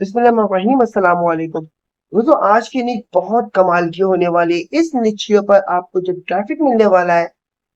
बिस्मिल्लाहिर्रहमानिर्रहीम, अस्सलाम वालेकुम। दोस्तों, आज की नीच बहुत कमाल की होने वाली है। इस नीच पर आपको जो ट्रैफिक मिलने वाला है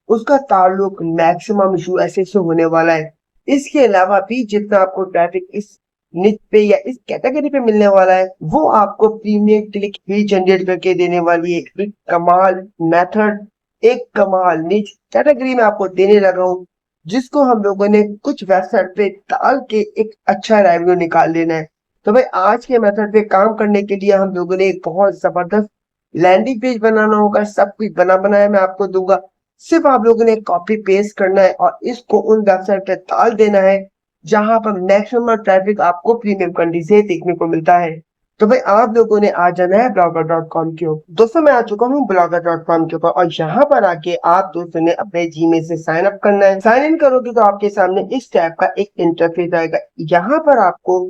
उसका ताल्लुक मैक्सिमम यूएसए से होने वाला है। इसके अलावा भी जितना आपको ट्रैफिक इस निच पे या इस कैटेगरी पे मिलने वाला है वो आपको प्रीमियम क्लिक भी जनरेट करके देने वाली है। एक कमाल मेथड, एक कमाल निच कैटेगरी में आपको देने लगा हूँ, जिसको हम लोगों ने कुछ वेबसाइट पे डाल के एक अच्छा रेवेन्यू निकाल लेना है। तो भाई आज के मेथड पे काम करने के लिए हम लोगों ने एक बहुत जबरदस्त लैंडिंग पेज बनाना होगा। सब कुछ बना बनाया मैं आपको दूंगा। सिर्फ आप लोगों ने कॉपी पेस्ट करना है और इसको उन वेबसाइट पे डाल देना है जहां पर मैक्सिमम ट्रैफिक आपको प्रीमियम कंडी से देखने को मिलता है। तो भाई आप लोगों ने आ जाना है blogger.com के ऊपर। दोस्तों, मैं आ चुका हूँ blogger.com के ऊपर और यहाँ पर आके आप दोस्तों ने अपने जीमेल से साइन अप करना है। साइन इन करोगे तो आपके सामने इस टाइप का एक इंटरफेस आएगा। यहाँ पर आपको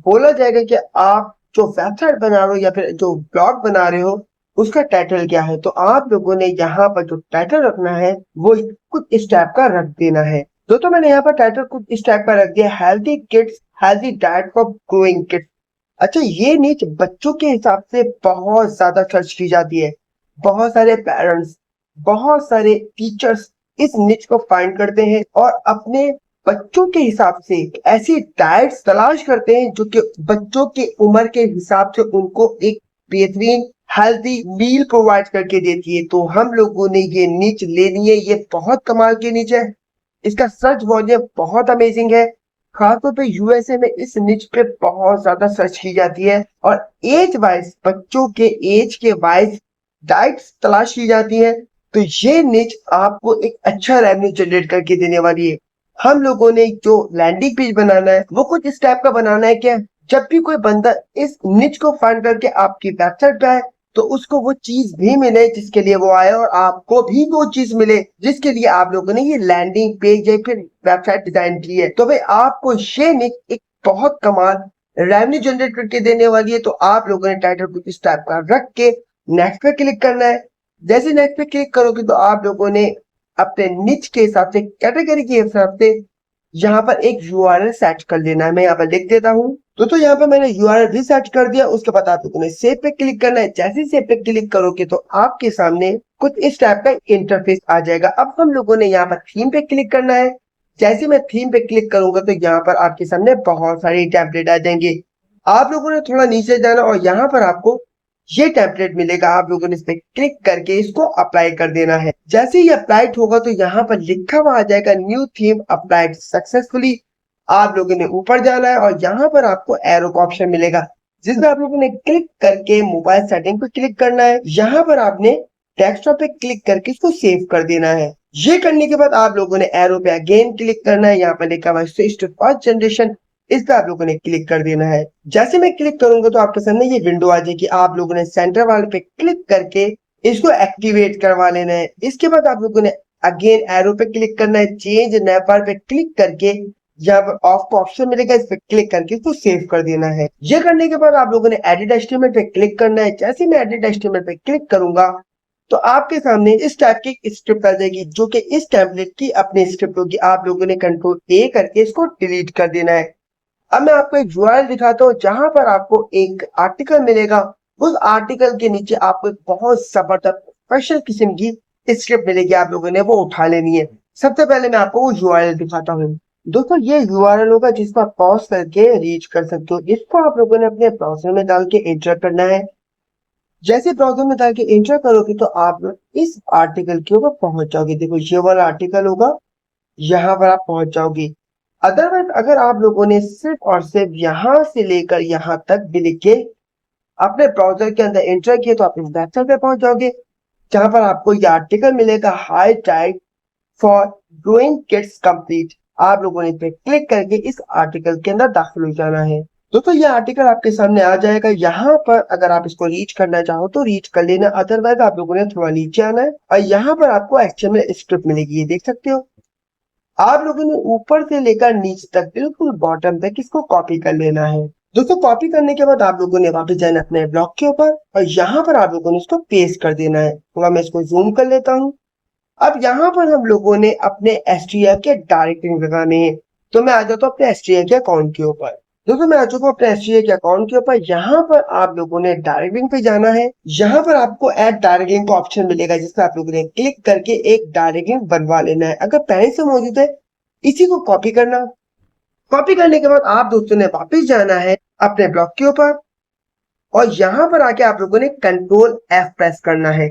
बोला जाएगा कि आप जो वेबसाइट बना रहे हो या फिर जो ब्लॉग बना रहे हो उसका टाइटल क्या है। तो आप लोगों ने यहाँ पर जो टाइटल रखना है वो कुछ इस टाइप का रख देना है। दोस्तों, मैंने यहाँ पर टाइटल कुछ इस टाइप का रख दिया, healthy kids healthy diet for growing kids. अच्छा, ये नीच बच्चों के हिसाब से बहुत ज्यादा सर्च की जाती है। बहुत सारे पेरेंट्स, बहुत सारे टीचर्स इस निच को फाइंड करते हैं और अपने बच्चों के हिसाब से ऐसी डाइट्स तलाश करते हैं जो कि बच्चों की उम्र के हिसाब से उनको एक बेहतरीन हेल्दी मील प्रोवाइड करके देती है। तो हम लोगों ने ये निच ले ली है। ये बहुत कमाल की निच है। इसका सर्च वॉल्यूम बहुत अमेजिंग है। खासतौर पे यूएसए में इस निच पे बहुत ज्यादा सर्च की जाती है और एज वाइज बच्चों के एज के वाइज डाइट्स तलाश की जाती है। तो ये निच आपको एक अच्छा रेवेन्यू जनरेट करके देने वाली है। हम लोगों ने जो लैंडिंग पेज बनाना है वो कुछ इस टाइप का बनाना है क्या, जब भी कोई बंदा इस निच को फाइंड करके आपकी वेबसाइट पे आए तो उसको वो चीज भी मिले जिसके लिए वो आए और आपको भी वो चीज मिले जिसके लिए आप लोगों ने ये लैंडिंग पेज या फिर वेबसाइट डिजाइन की है। तो भाई आपको ये निच एक बहुत कमाल रेवेन्यू जनरेट करके देने वाली है। तो आप लोगों ने टाइटल कुछ इस टाइप का रख के नेक्स्ट पे क्लिक करना है। जैसे नेक्स्ट पे क्लिक करोगे तो आप लोगों ने अपने निच के हिसाब से, कैटेगरी के हिसाब से यहाँ पर एक यूआरएल सेट कर लेना है। मैं यहाँ पर लिख देता हूँ। तो यहाँ पे मैंने यूआरएल भी सेट कर दिया। उसके बाद आप लोगों ने सेव पे क्लिक करना है। जैसे ही सेव पे क्लिक करोगे तो आपके सामने कुछ इस टाइप का इंटरफेस आ जाएगा। अब हम लोगों ने यहाँ पर थीम पे क्लिक करना है। जैसे मैं थीम पे क्लिक करूंगा तो यहाँ पर आपके सामने बहुत सारे टेम्पलेट आ जाएंगे। आप लोगों ने थोड़ा नीचे जाना और यहाँ पर आपको ये टेम्पलेट मिलेगा। आप लोगों ने इस पे क्लिक करके इसको अप्लाई कर देना है। जैसे ही अप्लाइड होगा तो यहाँ पर लिखा हुआ आ जाएगा न्यू थीम अप्लाइड सक्सेसफुली। आप लोगों ने ऊपर जाना है और यहाँ पर आपको एरो का ऑप्शन मिलेगा जिसमें आप लोगों ने क्लिक करके मोबाइल सेटिंग पे क्लिक करना है। यहाँ पर आपने डेस्कटॉप पे क्लिक करके इसको सेव कर देना है। ये करने के बाद आप लोगों ने एरो पे अगेन क्लिक करना है। यहाँ पर लिखा हुआ है स्विच टू फर्स्ट जनरेशन, इस पे आप लोगों ने क्लिक कर देना है। जैसे मैं क्लिक करूंगा तो आपके सामने ये विंडो आ जाएगी। आप लोगों ने सेंटर वाले पे क्लिक करके इसको एक्टिवेट करवा लेना है। इसके बाद आप लोगों ने अगेन एरो पे क्लिक करना है। चेंज नेपर पे क्लिक करके जब ऑफ का ऑप्शन मिलेगा इस पे क्लिक करके इसको सेव कर देना है। ये करने के बाद आप लोगों ने एडिट एचटीएमएल पे क्लिक करना है। जैसे मैं एडिट एचटीएमएल पे क्लिक करूंगा तो आपके सामने इस टाइप की स्क्रिप्ट आ जाएगी जो कि इस टेम्पलेट की अपनी स्क्रिप्ट होगी। आप लोगों ने कंट्रोल ए करके इसको डिलीट कर देना है। अब मैं आपको एक यूआरएल दिखाता हूँ जहां पर आपको एक आर्टिकल मिलेगा। उस आर्टिकल के नीचे आपको एक बहुत जबरदस्त स्पेशल किस्म की स्क्रिप्ट मिलेगी। आप लोगों ने वो उठा लेनी है। सबसे पहले मैं आपको वो यूआरएल दिखाता हूँ। दोस्तों, ये यूआरएल होगा जिसको आप पॉज करके रीच कर सकते हो। इसको आप लोगों ने अपने ब्राउजर में डाल के एंटर करना है। जैसे ब्राउजर में डाल के एंटर करोगे तो आप इस आर्टिकल के ऊपर पहुंच जाओगे। देखो, ये वाला आर्टिकल होगा, यहाँ पर आप पहुंच जाओगे। अदरवाइज अगर आप लोगों ने सिर्फ और सिर्फ यहाँ से लेकर यहाँ तक भी लिख के अपने ब्राउजर के अंदर एंटर किए तो आप इस वेबसाइट पे पहुंच जाओगे जहां पर आपको ये आर्टिकल मिलेगा, high type for growing kids complete. आप लोगों ने इस पे क्लिक करके इस आर्टिकल के अंदर दाखिल हो जाना है। दोस्तों, ये आर्टिकल आपके सामने आ जाएगा। यहाँ पर अगर आप इसको रीच करना चाहो तो रीच कर लेना। अदरवाइज आप लोगों ने थोड़ा नीचे आना है और यहाँ पर आपको एचटीएमएल स्क्रिप्ट मिलेगी, ये देख सकते हो। आप लोगों ने ऊपर से लेकर नीचे तक बिल्कुल बॉटम तक इसको कॉपी कर लेना है। दोस्तों, कॉपी करने के बाद आप लोगों ने वापस जाना अपने ब्लॉक के ऊपर और यहाँ पर आप लोगों ने इसको पेस्ट कर देना है। थोड़ा मैं इसको जूम कर लेता हूँ। अब यहाँ पर हम लोगों ने अपने एसटीएफ के डायरेक्ट लिंक लगाने हैं। तो मैं आ जाता हूँ अपने एसटीएफ के अकाउंट के ऊपर। दोस्तों मैं आ चुका हूँ अपने एसजीए के अकाउंट के ऊपर। यहाँ पर आप लोगों ने डायरेक्ट लिंक पे जाना है। यहाँ पर आपको ऐड डायरेक्ट लिंक का ऑप्शन मिलेगा, जिसमें आप लोगों ने क्लिक करके एक डायरेक्ट लिंक बनवा लेना है। अगर पहले से मौजूद है, इसी को कॉपी करना। कॉपी करने के बाद आप दोस्तों ने वापस जाना है अपने ब्लॉग के ऊपर, और यहाँ पर आके आप लोगों ने कंट्रोल एफ प्रेस करना है।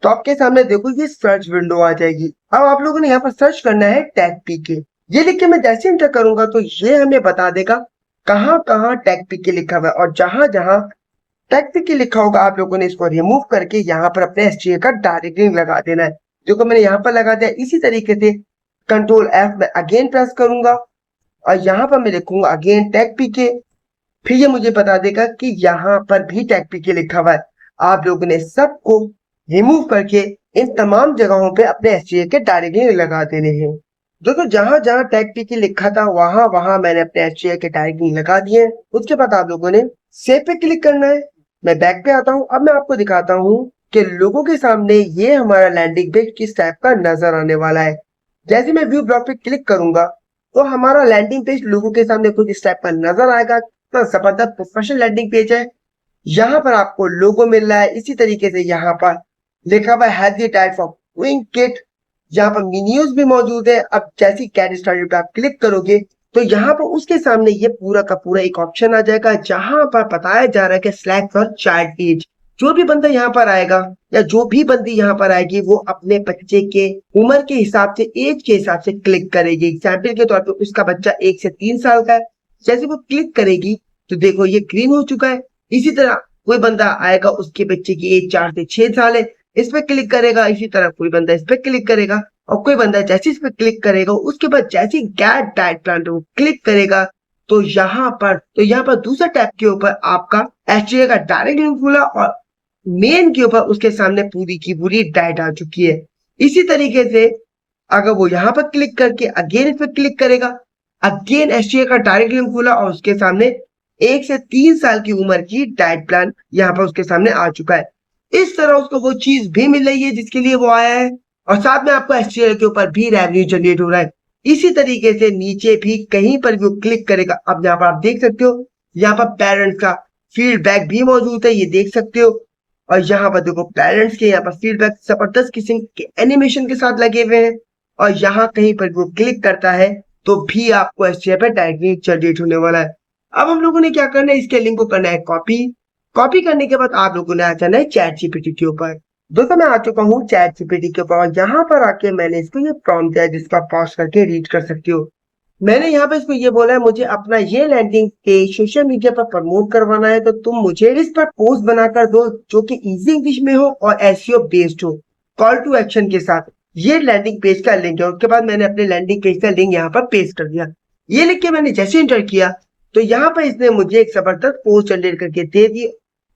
तो आपके सामने देखो ये सर्च विंडो आ जाएगी। अब आप लोगों ने यहाँ पर सर्च करना है टैग पीके। ये लिख के मैं जैसे एंटर करूंगा तो ये हमें बता देगा कहाँ कहाँ टैग पीके लिखा हुआ है, और जहां जहां टैग पीके लिखा होगा आप लोगों ने इसको रिमूव करके यहाँ पर अपने एसटीए का डायरेक्ट लिंक लगा देना है। जो कि मैंने यहाँ पर लगा दिया। इसी तरीके से कंट्रोल एफ में अगेन प्रेस करूंगा, और यहाँ पर मैं लिखूंगा अगेन टैग पीके। फिर ये मुझे बता देगा कि यहाँ पर भी टैग पीके लिखा हुआ है। आप लोगों ने सबको रिमूव करके इन तमाम जगहों पे अपने एसटीए के डायरेक्ट लिंक लगा देने हैं। दोस्तों जहां जहां टैग पीके लिखा था वहां वहां मैंने अपने एसटीए के डायरेक्ट लिंक लगा दिए। उसके बाद आप लोगों ने सेव पे क्लिक करना है। मैं बैक पे आता हूँ। अब मैं आपको दिखाता हूँ कि लोगों के सामने ये हमारा लैंडिंग पेज किस टाइप का नजर आने वाला है। जैसे मैं व्यू ब्लॉग पे क्लिक करूंगा तो हमारा लैंडिंग पेज लोगों के सामने कुछ इस टाइप का नजर आएगा। तो जबरदस्त प्रोफेशनल लैंडिंग पेज है। यहाँ पर आपको लोगो मिल रहा है। इसी तरीके से यहाँ पर लिखा हुआ है the type of wing kit. यहाँ पर मेन्यूज भी मौजूद है। अब जैसे कैट स्टार्टेड पे आप क्लिक करोगे तो यहाँ पर उसके सामने ये पूरा का पूरा एक ऑप्शन आ जाएगा, जहां पर बताया जा रहा है कि सिलेक्ट फॉर चाइल्ड एज। जो भी बंदा यहाँ पर आएगा या जो भी बंदी यहाँ पर आएगी वो अपने बच्चे के उम्र के हिसाब से, एज के हिसाब से क्लिक करेगी। एग्जाम्पल के तौर पे उसका बच्चा 1 से 3 साल का है। जैसे वो क्लिक करेगी तो देखो ये ग्रीन हो चुका है। इसी तरह कोई बंदा आएगा उसके बच्चे की एज 4 से 6 साल है, इस पे क्लिक करेगा। इसी तरह कोई बंदा इस पे क्लिक करेगा, और कोई बंदा जैसे इस पे क्लिक करेगा उसके बाद जैसे गेट डाइट प्लान पे वो क्लिक करेगा तो यहाँ पर दूसरा टैब के ऊपर आपका एसटीए का डायरेक्ट लिंक खुला, और मेन के ऊपर उसके सामने पूरी की पूरी डाइट आ चुकी है। इसी तरीके से अगर वो यहाँ पर क्लिक करके अगेन इस पर क्लिक करेगा, अगेन एसटीए का डायरेक्ट लिंक खुला और उसके सामने 1 से 3 साल की उम्र की डाइट प्लान यहाँ पर उसके सामने आ चुका है। इस तरह उसको वो चीज भी मिल रही है जिसके लिए वो आया है, और साथ में आपको एसटीएल के ऊपर भी रेवेन्यू जनरेट हो रहा है। इसी तरीके से नीचे भी कहीं पर भी वो क्लिक करेगा। अब यहाँ पर आप देख सकते हो यहाँ पर पेरेंट्स का फीडबैक भी मौजूद है, ये देख सकते हो। और यहाँ पर देखो पेरेंट्स के यहाँ पर फीडबैक जबरदस्त किस्म के एनिमेशन के साथ लगे हुए हैं। और यहाँ कहीं पर वो क्लिक करता है तो भी आपको एसटीएल पे डायरेक्टली जनरेट होने वाला है। अब हम लोगों ने क्या करना है, इसके लिंक को करना है कॉपी। कॉपी करने के बाद आप लोगों ने आ जाना है चैट जीपीटी के ऊपर। दोस्तों मैं आ चुका हूँ चैट जीपीटी के ऊपर, और यहाँ पर आके मैंने इसको ये प्रॉम्प्ट दिया जिसको आप पॉज करके रीड कर सकते हो। मैंने यहाँ पे इसको ये बोला है मुझे अपना ये लैंडिंग पेज सोशल मीडिया पर प्रमोट करवाना है, तो तुम मुझे इस पर पोस्ट बनाकर दो जो कि इजी इंग्लिश में हो और एसईओ बेस्ड हो, कॉल टू एक्शन के साथ। ये लैंडिंग पेज का लिंक है। उसके बाद मैंने अपने लैंडिंग पेज का लिंक यहाँ पर पेस्ट कर दिया। ये लिख के मैंने जैसे एंटर किया तो यहाँ पर इसने मुझे एक जबरदस्त पोस्ट जनरेट करके दे दी।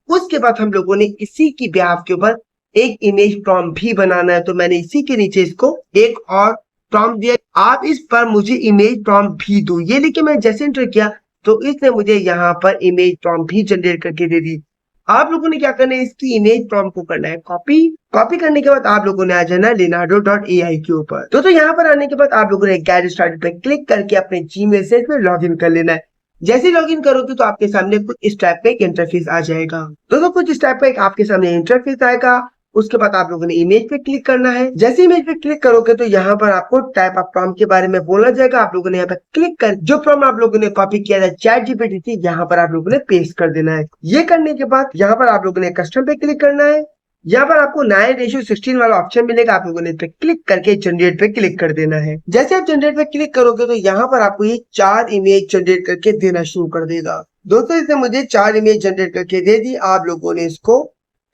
उसके बाद हम लोगों ने इसी की बिहाफ के ऊपर एक इमेज प्रॉम्प्ट भी बनाना है, तो मैंने इसी के नीचे इसको एक और प्रॉम्प्ट दिया, आप इस पर मुझे इमेज प्रॉम्प्ट भी दो। ये लिखे मैं जैसे एंटर किया तो इसने मुझे यहाँ पर इमेज प्रॉम्प्ट भी जनरेट करके दे दी। आप लोगों ने क्या करना है, इसकी इमेज प्रॉम्प्ट को करना है कॉपी। कॉपी करने के बाद आप लोगों ने आ जाना है leonardo.ai के ऊपर। तो यहाँ पर आने के बाद आप लोगों ने गेट स्टार्टेड पे क्लिक करके अपने जीमेल से इसमें लॉग इन कर लेना है। जैसे लॉग इन करोगे तो आपके सामने कुछ इस टाइप का एक इंटरफेस आ जाएगा। दोस्तों कुछ इस टाइप का एक आपके सामने इंटरफेस आएगा। उसके बाद आप लोगों ने इमेज पे क्लिक करना है। जैसे इमेज पे क्लिक करोगे तो यहाँ पर आपको टाइप ऑफ प्रॉम्प्ट के बारे में बोला जाएगा। आप लोगों ने यहाँ पे क्लिक कर जो प्रॉम्प्ट आप लोगों ने कॉपी किया था चैट जीपीटी से, यहाँ पर आप लोगों ने पेस्ट कर देना है। ये करने के बाद यहाँ पर आप लोगों ने कस्टम पे क्लिक करना है। यहाँ पर आपको 9:16 वाला ऑप्शन मिलेगा। आप लोगों ने इस पे क्लिक करके जनरेट पे क्लिक कर देना है। जैसे आप जनरेट पे क्लिक करोगे तो यहाँ पर आपको ये 4 इमेज जनरेट करके देना शुरू कर देगा। दोस्तों इसने मुझे 4 इमेज जनरेट करके दे दी। आप लोगों ने इसको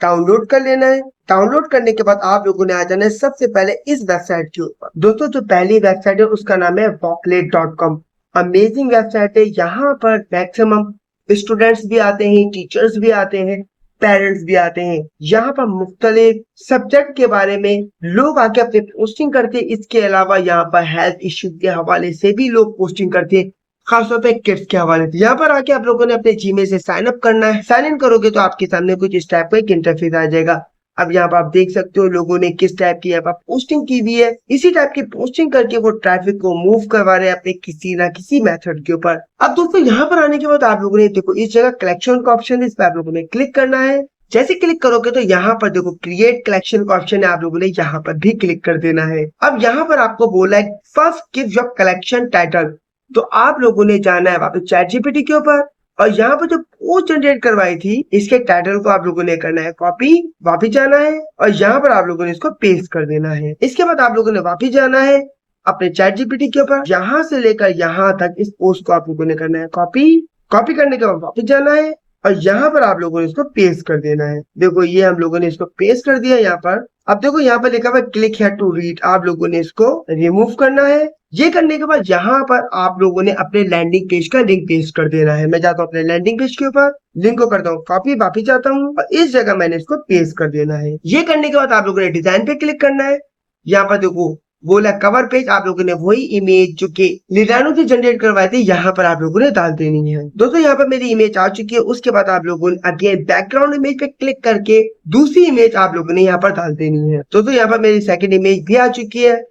डाउनलोड कर लेना है। डाउनलोड करने के बाद आप लोगों ने आ जाना है सबसे पहले इस वेबसाइट के ऊपर। दोस्तों जो पहली वेबसाइट है उसका नाम है voclate.com। अमेजिंग वेबसाइट है। यहाँ पर मैक्सिमम स्टूडेंट्स भी आते हैं, टीचर्स भी आते हैं, पेरेंट्स भी आते हैं। यहाँ पर मुख्तलिफ सब्जेक्ट के बारे में लोग आके अपनी पोस्टिंग करते हैं। इसके अलावा यहाँ पर हेल्थ इश्यूज के हवाले से भी लोग पोस्टिंग करते हैं, खासतौर पे किड्स के हवाले से। यहाँ पर आके आप लोगों ने अपने जीमेल से साइन अप करना है। साइन इन करोगे तो आपके सामने कुछ इस टाइप का एक इंटरफेस आ जाएगा। अब यहाँ पर आप देख सकते हो लोगों ने किस टाइप की यहाँ पर पोस्टिंग की हुई है। इसी टाइप की पोस्टिंग करके वो ट्रैफिक को मूव करवा रहे हैं अपने किसी ना किसी मेथड के ऊपर। अब दोस्तों यहाँ पर आने के बाद आप लोगों ने देखो इस जगह कलेक्शन का ऑप्शन है, इस पर आप लोगों ने क्लिक करना है। जैसे क्लिक करोगे तो यहाँ पर देखो क्रिएट कलेक्शन का ऑप्शन है, आप लोगों ने यहाँ पर भी क्लिक कर देना है। अब यहाँ पर आपको बोला है first give your collection title, तो आप लोगों ने जाना है वापस चैटजीपीटी के ऊपर और यहाँ पर जो पोस्ट जनरेट करवाई थी इसके टाइटल को आप लोगों ने करना है कॉपी, वापिस जाना है और यहाँ पर आप लोगों ने इसको पेस्ट कर देना है। इसके बाद आप लोगों ने वापिस जाना है अपने चैटजीपीटी के ऊपर, यहाँ से लेकर यहाँ तक इस पोस्ट को आप लोगों ने करना है कॉपी, कॉपी करने के बाद वापिस जाना है और यहाँ पर आप लोगों ने इसको पेस्ट कर देना है। देखो ये हम लोगों ने इसको पेस्ट कर दिया यहाँ पर। अब देखो यहाँ पर लिखा हुआ क्लिक हियर टू रीड, आप लोगों ने इसको रिमूव करना है। ये करने के बाद यहाँ पर आप लोगों ने अपने लैंडिंग पेज का लिंक पेस्ट कर देना है। मैं जाता हूँ अपने लैंडिंग पेज के ऊपर, लिंक को करता हूँ कॉपी, वापिस जाता हूँ और इस जगह मैंने इसको पेस्ट कर देना है। ये करने के बाद आप लोगों ने डिजाइन पे क्लिक करना है। यहाँ पर देखो बोला कवर पेज, आप लोगों ने वही इमेज जो कि लिनानो से जनरेट करवाए थे यहाँ पर आप लोगों ने डाल देनी है। दोस्तों यहाँ पर मेरी इमेज आ चुकी है। उसके बाद आप लोगों ने अगेन बैकग्राउंड इमेज पे क्लिक करके दूसरी इमेज आप लोगों ने यहाँ पर डाल देनी है। दोस्तों यहाँ पर मेरी सेकंड इमेज भी आ चुकी है।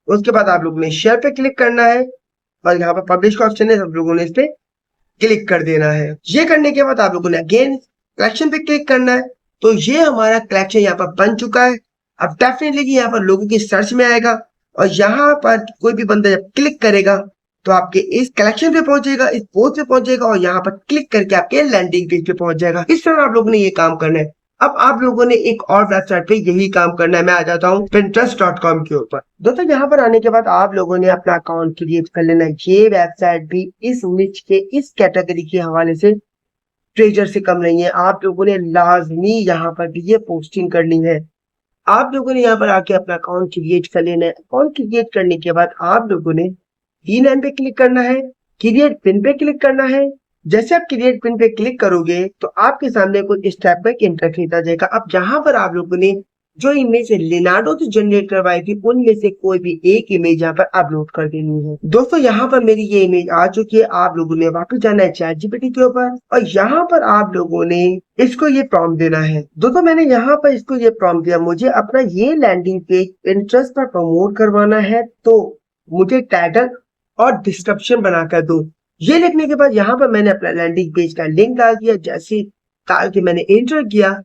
उसके बाद आप लोगों ने शेयर पे क्लिक करना है और यहाँ पर पब्लिश का ऑप्शन है, सब लोगों ने इस पे क्लिक कर देना है। ये करने के बाद आप लोगों ने अगेन कलेक्शन पे क्लिक करना है। तो ये हमारा कलेक्शन यहाँ पर बन चुका है। अब डेफिनेटली यहाँ पर लोगों की सर्च में आएगा और यहाँ पर कोई भी बंदा जब क्लिक करेगा तो आपके इस कलेक्शन पे पहुंचेगा, इस पोस्ट पे पहुंचेगा और यहाँ पर क्लिक करके आपके लैंडिंग पेज पे पहुंच जाएगा। इस तरह आप लोगों ने ये काम करना है। अब आप लोगों ने एक और वेबसाइट पे यही काम करना है। मैं आ जाता हूँ Pinterest.com के ऊपर। दोस्तों यहाँ पर आने के बाद आप लोगों ने अपना अकाउंट क्रिएट कर लेना है। ये वेबसाइट भी इस निच के इस कैटेगरी के हवाले से ट्रेजर से कम नहीं है। आप लोगों ने लाजमी यहाँ पर भी ये पोस्टिंग करनी है। आप लोगों ने यहाँ पर आके अपना अकाउंट क्रिएट कर लेना है। अकाउंट क्रिएट करने के बाद आप लोगों ने D9 पे क्लिक करना है, क्रिएट पिन पे क्लिक करना है। जैसे आप क्रिएट पिन पे क्लिक करोगे तो आपके सामने कुछ इस टाइप का एक इंटरफेस आ जाएगा। अब जहां पर आप लोगों ने जो इमेज लिनार्डो से जनरेट करवाई थी उनमें से कोई भी एक इमेज यहाँ पर अपलोड कर देनी है। दोस्तों यहाँ पर मेरी ये इमेज आ चुकी है। आप लोगों ने वापस जाना है चैटजीपीटी के ऊपर और यहाँ पर आप लोगों ने इसको ये प्रॉम्प्ट देना है। दोस्तों मैंने यहाँ पर इसको ये प्रॉम्प्ट दिया, मुझे अपना ये लैंडिंग पेज Pinterest पर प्रमोट करवाना है तो मुझे टाइटल और डिस्क्रिप्शन बनाकर दो। ये लिखने के बाद यहाँ पर मैंने अपना लैंडिंग पेज का लिंक डाल दिया। जैसे डाल के मैंने एंटर किया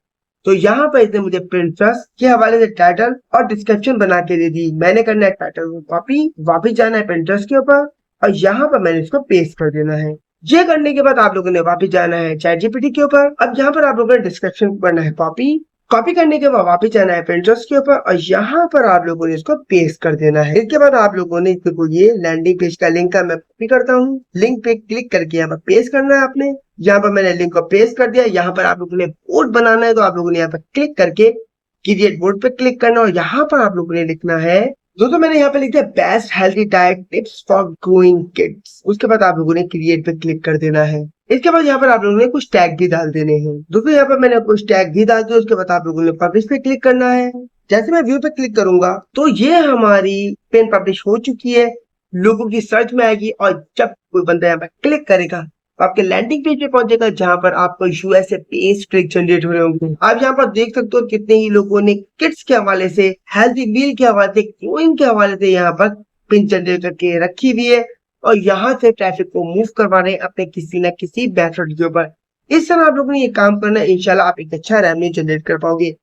तो यहाँ पर इसने मुझे Pinterest के हवाले से टाइटल और डिस्क्रिप्शन बना के दे दी। मैंने करना है टाइटल को कॉपी, वापिस जाना है Pinterest के ऊपर और यहाँ पर मैंने इसको पेस्ट कर देना है। ये करने के बाद आप लोगों ने वापिस जाना है चैटजीपीटी के ऊपर। अब यहाँ पर आप लोगों ने डिस्क्रिप्शन करना है कॉपी, कॉपी करने के बाद वापिस जाना है Pinterest के ऊपर और यहाँ पर आप लोगों ने इसको पेस्ट कर देना है। इसके बाद आप लोगों ने देखो ये लैंडिंग पेज का लिंक का मैं कॉपी करता हूँ, लिंक पे क्लिक करके यहाँ पर पेस्ट करना है आपने। यहाँ पर मैंने लिंक को पेस्ट कर दिया। यहाँ पर आप लोगों ने बोर्ड बनाना है तो आप लोगों ने यहाँ पर क्लिक करके क्रिएट बोर्ड पे क्लिक करना और यहाँ पर आप लोगों ने लिखना है, दोस्तों मैंने यहाँ पे लिख दिया best healthy diet tips for growing kids. उसके बाद आप लोगों ने क्रिएट पे क्लिक कर देना है। इसके बाद यहाँ पर आप लोगों ने कुछ टैग भी डाल देने हैं। दोस्तों यहाँ पर मैंने कुछ टैग भी डाल दिए। उसके बाद आप लोगों ने पब्लिश पे क्लिक करना है। जैसे मैं व्यू पे क्लिक करूंगा तो ये हमारी पेन पब्लिश हो चुकी है, लोगों की सर्च में आएगी और जब कोई बंदा यहाँ पर क्लिक करेगा तो आपके लैंडिंग पेज पे पहुंचेगा जहां पर आपको यूएसए पेज क्लिक जनरेट हो रहे होंगे। आप यहाँ पर देख सकते हो कितने ही लोगों ने किड्स के हवाले से, हेल्थी मील के हवाले से, ग्रोइंग के हवाले से यहाँ पर पिन जनरेट करके रखी हुई है और यहाँ से ट्रैफिक को मूव करवा रहे हैं अपने किसी न किसी मेथड के ऊपर। इस तरह आप लोगों ने ये काम करना है, इंशाल्लाह आप एक अच्छा रेवेन्यू जनरेट कर पाओगे।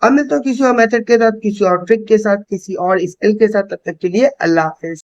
अब मिलता हूँ किसी और मेथड के साथ, किसी और ट्रिक के साथ, किसी और स्किल के साथ। तब तक के लिए अल्लाह हाफिज।